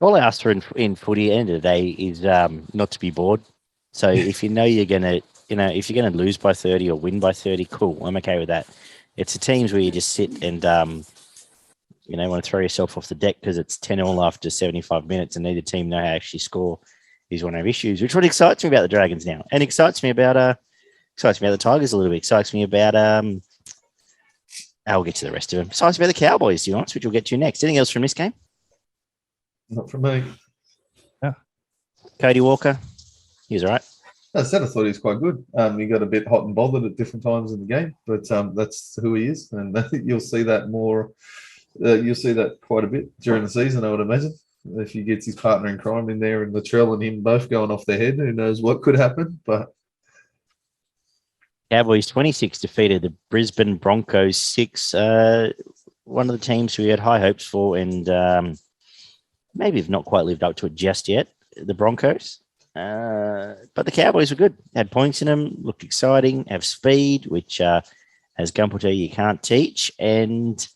All I ask for in footy at the end of the day is not to be bored. So if you know you're gonna, if you're gonna lose by 30 or win by 30, cool. I'm okay with that. It's the teams where you just sit and want to throw yourself off the deck because it's 10-0 after 75 minutes and neither team know how to actually score is one of our issues. Which what excites me about the Dragons now, and excites me about the Tigers a little bit. Excites me about I'll get to the rest of them. Excites me about the Cowboys, to be honest, which we'll get to next. Anything else from this game? Not from me. Yeah. Cody Walker, he was all right. I said I thought he was quite good. He got a bit hot and bothered at different times in the game, but that's who he is, and I think you'll see that more. You'll see that quite a bit during the season, I would imagine. If he gets his partner in crime in there and Latrell and him both going off their head, who knows what could happen. But Cowboys 26 defeated the Brisbane Broncos 6. One of the teams we had high hopes for and maybe have not quite lived up to it just yet, the Broncos. But the Cowboys were good. Had points in them, looked exciting, have speed, which, as Gump will tell you can't teach, and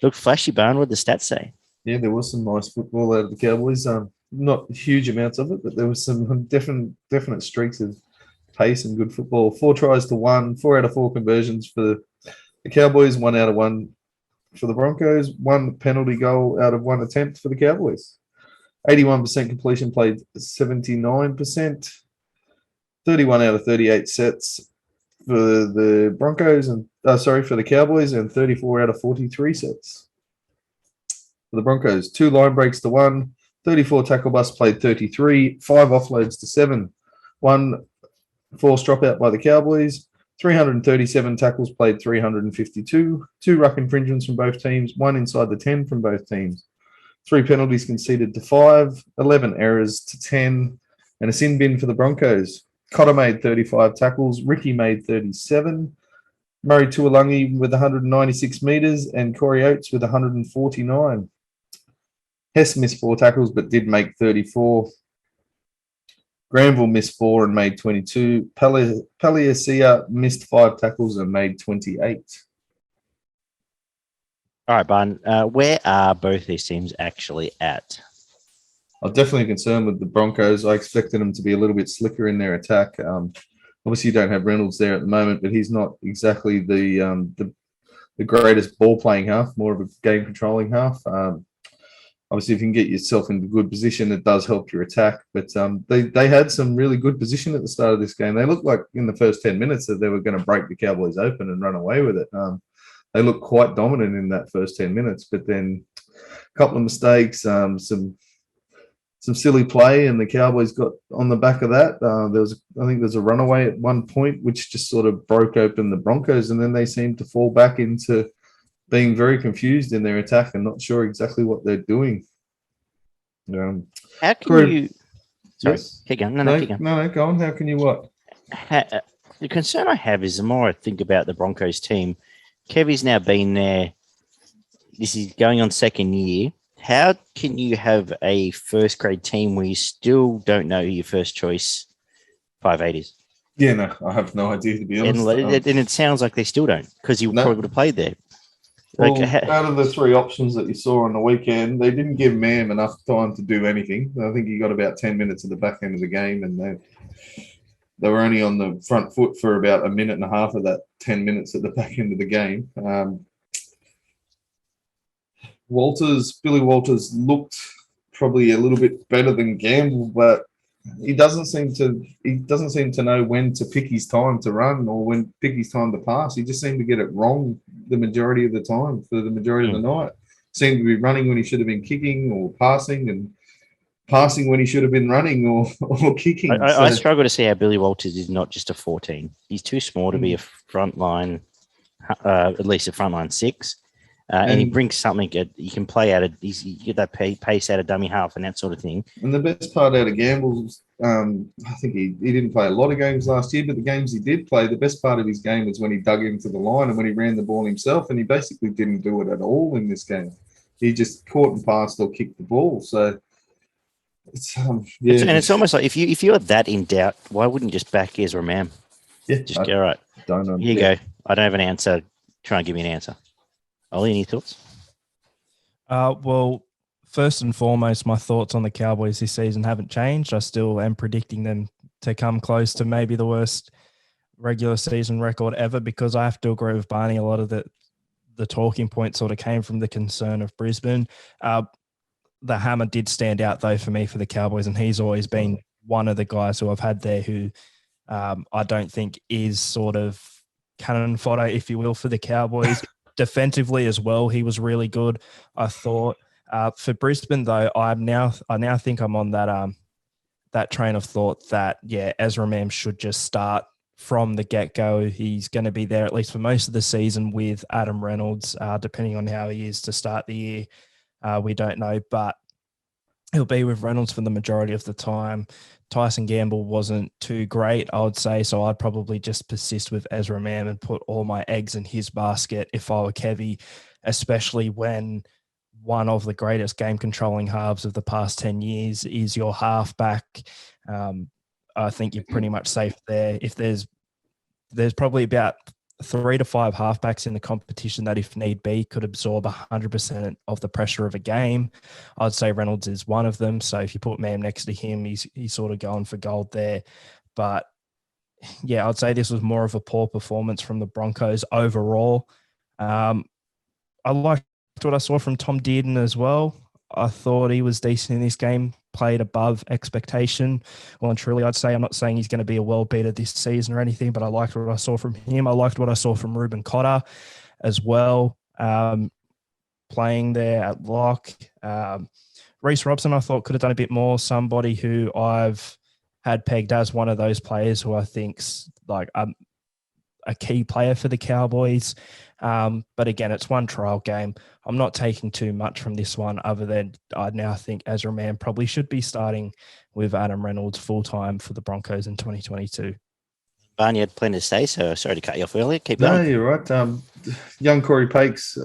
looked flashy, Barn. What did the stats say? Yeah, there was some nice football out of the Cowboys. Not huge amounts of it, but there was some definite streaks of pace and good football. 4 tries to 1, 4 out of 4 conversions for the Cowboys, 1 out of 1 for the Broncos, 1 penalty goal out of 1 attempt for the Cowboys. 81% completion, played 79%, 31 out of 38 sets for the Broncos and for the Cowboys, and 34 out of 43 sets for the Broncos. 2 line breaks to 1, 34 tackle busts, played 33, 5 offloads to 7, 1 forced dropout by the Cowboys, 337 tackles, played 352, 2 ruck infringements from both teams, 1 inside the 10 from both teams. 3 penalties conceded to 5, 11 errors to 10, and a sin bin for the Broncos. Cotter made 35 tackles, Ricky made 37, Murray Tuolungi with 196 metres, and Corey Oates with 149. Hess missed 4 tackles but did make 34. Granville missed 4 and made 22. Paliasia missed 5 tackles and made 28. All right, Barn. Where are both these teams actually at? I'm definitely concerned with the Broncos. I expected them to be a little bit slicker in their attack. Obviously, you don't have Reynolds there at the moment, but he's not exactly the greatest ball-playing half, more of a game-controlling half. Obviously, if you can get yourself into good position, it does help your attack. But they had some really good position at the start of this game. They looked like in the first 10 minutes that they were going to break the Cowboys open and run away with it. They looked quite dominant in that first 10 minutes, but then a couple of mistakes, some silly play, and the Cowboys got on the back of that. I think there's a runaway at one point, which just sort of broke open the Broncos, and then they seemed to fall back into being very confused in their attack and not sure exactly what they're doing. How can you... Sorry, yes? keep going. No, keep going. No, go on. How can you what? The concern I have is the more I think about the Broncos team, Kevy's now been there. This is going on second year. How can you have a first grade team where you still don't know who your first choice 5'8" is? Yeah, no, I have no idea, to be honest. And it sounds like they still don't, because you probably would have played there. Well, out of the 3 options that you saw on the weekend, they didn't give Mam enough time to do anything. I think he got about 10 minutes at the back end of the game, and they were only on the front foot for about a minute and a half of that 10 minutes at the back end of the game. Billy Walters looked probably a little bit better than Gamble, but he doesn't seem to know when to pick his time to run or when to pick his time to pass. He just seemed to get it wrong the majority of the time for the majority of the night. Seemed to be running when he should have been kicking, or passing, and passing when he should have been running or kicking. I struggle to see how Billy Walters is not just a 14. He's too small to be a frontline, at least a frontline 6. And he brings something you can play out of. You get that pace out of dummy half and that sort of thing. And the best part out of Gamble's, I think he didn't play a lot of games last year, but the games he did play, the best part of his game was when he dug into the line and when he ran the ball himself, and he basically didn't do it at all in this game. He just caught and passed or kicked the ball. So it's it's almost like if you're that in doubt, why wouldn't you just back Ezra Mam? Yeah, just go right. Here you go. I don't have an answer. Try and give me an answer. Ollie, any thoughts? Well, first and foremost, my thoughts on the Cowboys this season haven't changed. I still am predicting them to come close to maybe the worst regular season record ever, because I have to agree with Barney. A lot of the talking point sort of came from the concern of Brisbane. The hammer did stand out, though, for me, for the Cowboys, and he's always been one of the guys who I've had there who I don't think is sort of cannon fodder, if you will, for the Cowboys. Defensively as well, he was really good, I thought. For Brisbane, though, I now think I'm on that train of thought that, Ezra Mam should just start from the get-go. He's going to be there at least for most of the season with Adam Reynolds, depending on how he is to start the year. We don't know, but he'll be with Reynolds for the majority of the time. Tyson Gamble wasn't too great, I would say, so I'd probably just persist with Ezra Mam and put all my eggs in his basket if I were Kevy, especially when one of the greatest game-controlling halves of the past 10 years is your halfback. I think you're pretty much safe there. If there's probably about 3 to 5 halfbacks in the competition that, if need be, could absorb 100% of the pressure of a game, I'd say Reynolds is one of them. So if you put Mam next to him, he's sort of going for gold there. But yeah, I'd say this was more of a poor performance from the Broncos overall. I liked what I saw from Tom Dearden as well. I thought he was decent in this game, played above expectation. Well and truly, I'd say, I'm not saying he's going to be a world beater this season or anything, but I liked what I saw from him. I liked what I saw from Ruben Cotter as well, playing there at lock. Reece Robson, I thought, could have done a bit more. Somebody who I've had pegged as one of those players who I think's like a key player for the Cowboys. But again, it's one trial game. I'm not taking too much from this one, other than I now think Ezra Mam probably should be starting with Adam Reynolds full-time for the Broncos in 2022. Barney had plenty to say, so sorry to cut you off earlier. Keep No, going. you're right. Young Corey Pakes,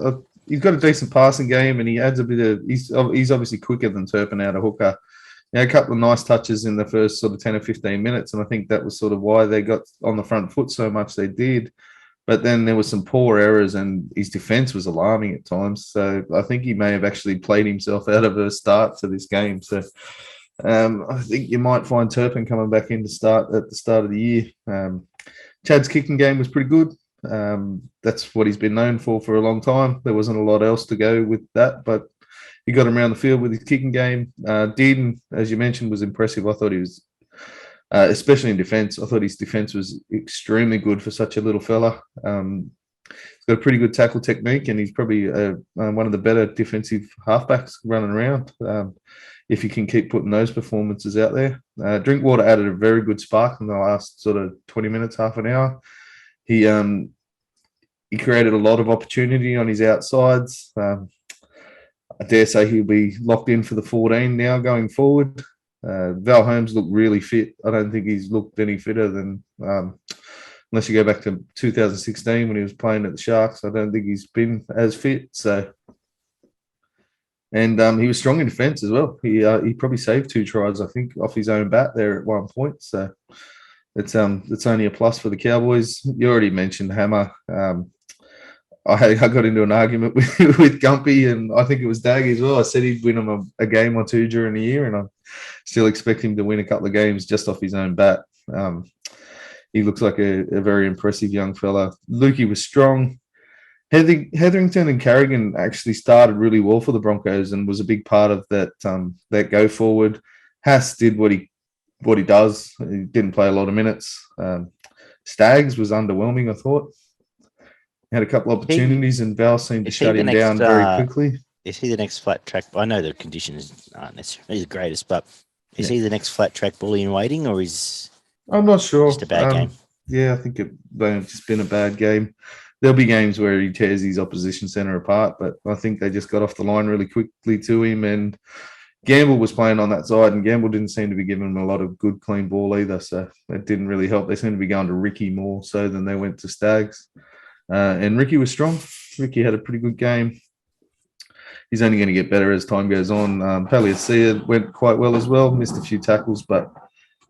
he's got a decent passing game, and he adds a bit of. He's obviously quicker than Turpin out of hooker. A couple of nice touches in the first sort of 10 or 15 minutes, and I think that was sort of why they got on the front foot so much they did. But then there were some poor errors, and his defense was alarming at times. So I think he may have actually played himself out of a start to this game. So I think you might find Turpin coming back in to start at the start of the year. Chad's kicking game was pretty good. That's what he's been known for a long time. There wasn't a lot else to go with that, but he got him around the field with his kicking game. Dearden, as you mentioned, was impressive. I thought he was, especially in defence, I thought his defence was extremely good for such a little fella. He's got a pretty good tackle technique, and he's probably one of the better defensive halfbacks running around. If you can keep putting those performances out there. Drinkwater added a very good spark in the last sort of 20 minutes, half an hour. He created a lot of opportunity on his outsides. I dare say he'll be locked in for the 14 now going forward. Val Holmes looked really fit. I don't think he's looked any fitter than, unless you go back to 2016 when he was playing at the Sharks. I don't think he's been as fit. So, and he was strong in defence as well. He probably saved 2 tries, I think, off his own bat there at one point. So it's only a plus for the Cowboys. You already mentioned Hammer. I got into an argument with Gumpy, and I think it was Daggy as well. I said he'd win him a game or two during the year, and I still expect him to win a couple of games just off his own bat. He looks like a very impressive young fella. Lukey was strong. Hetherington and Carrigan actually started really well for the Broncos and was a big part of that go forward. Haas did what he does. He didn't play a lot of minutes. Staggs was underwhelming, I thought. Had a couple of opportunities, and Val seemed to shut him down very quickly. Is he the next flat track? I know the conditions aren't necessarily the greatest, but is he the next flat track bully in waiting, or is I'm not sure. Just a bad game? Yeah, I think it's just been a bad game. There'll be games where he tears his opposition centre apart, but I think they just got off the line really quickly to him, and Gamble was playing on that side, and Gamble didn't seem to be giving him a lot of good, clean ball either, so that didn't really help. They seemed to be going to Ricky more so than they went to Staggs. And Ricky was strong. Ricky had a pretty good game. He's only going to get better as time goes on. Paliacia went quite well as well, missed a few tackles, but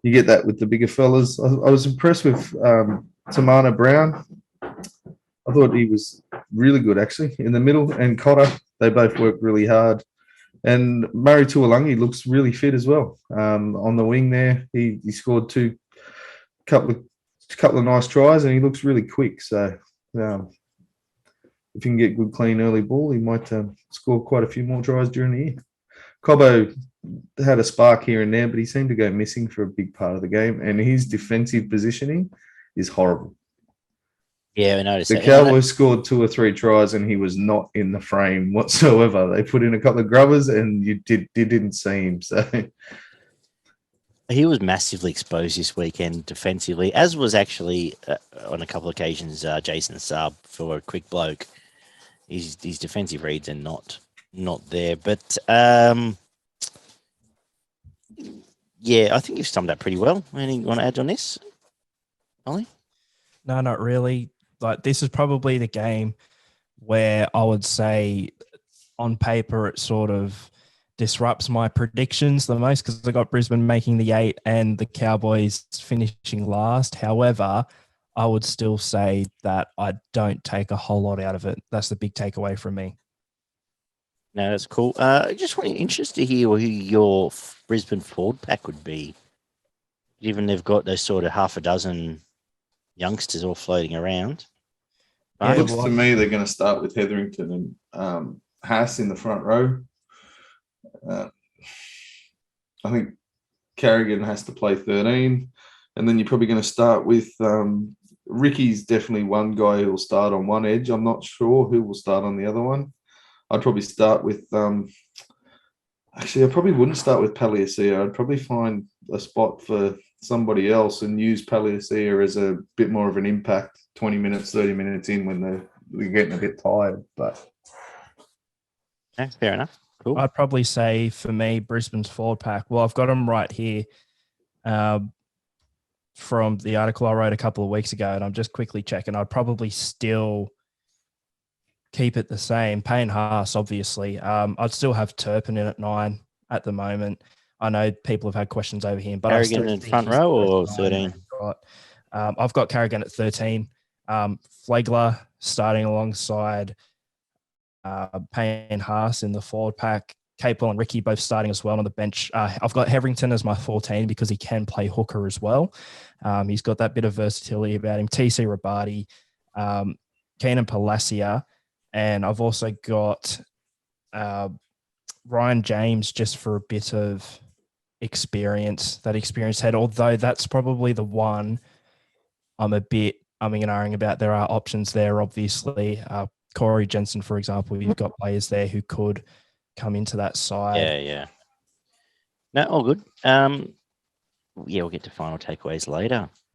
you get that with the bigger fellas. I was impressed with Tamana Brown. I thought he was really good, actually, in the middle. And Cotter, they both worked really hard. And Murray Tuolangi looks really fit as well. On the wing there, he scored couple of nice tries, and he looks really quick. So if he can get good, clean early ball, he might score quite a few more tries during the year. Cobbo had a spark here and there, but he seemed to go missing for a big part of the game, and his defensive positioning is horrible. Yeah, I noticed The that. Cowboys scored 2 or 3 tries, and he was not in the frame whatsoever. They put in a couple of grubbers, and you didn't see him. So He was massively exposed this weekend defensively, as was actually on a couple of occasions Jason Saab for a quick bloke. His defensive reads are not there, but yeah, I think you've summed up pretty well. Anything you want to add on this, Ollie? No, not really. Like, this is probably the game where I would say on paper it sort of disrupts my predictions the most, because I got Brisbane making the 8 and the Cowboys finishing last. However, I would still say that I don't take a whole lot out of it. That's the big takeaway from me. No, that's cool. Just really interested to hear who your Brisbane forward pack would be, given they've got those sort of half a dozen youngsters all floating around. it looks to me they're going to start with Hetherington and Haas in the front row. I think Carrigan has to play 13, and then you're probably going to start with Ricky's definitely one guy who will start on one edge. I'm not sure who will start on the other one. I'd probably start with actually, I probably wouldn't start with Paliasia. I'd probably find a spot for somebody else and use Paliasia as a bit more of an impact 20 minutes, 30 minutes in when they're getting a bit tired. But yeah, fair enough. Cool. I'd probably say for me, Brisbane's forward pack. Well, I've got them right here from the article I wrote a couple of weeks ago, and I'm just quickly checking. I'd probably still keep it the same. Payne Haas, obviously. I'd still have Turpin in at 9 at the moment. I know people have had questions over him, but Carrigan in front row or 13? I've got Carrigan at 13. Flegler starting alongside Payne Haas in the forward pack. Capel and Ricky both starting as well on the bench. I've got Hetherington as my 14 because he can play hooker as well. He's got that bit of versatility about him. TC Rabati, Keenan Palacia, and I've also got Ryan James just for a bit of experience, that experience head, although that's probably the one I'm a bit umming and ahhing about. There are options there, obviously. Corey Jensen, for example, you've got players there who could come into that side. Yeah. No, all good. Yeah, we'll get to final takeaways later.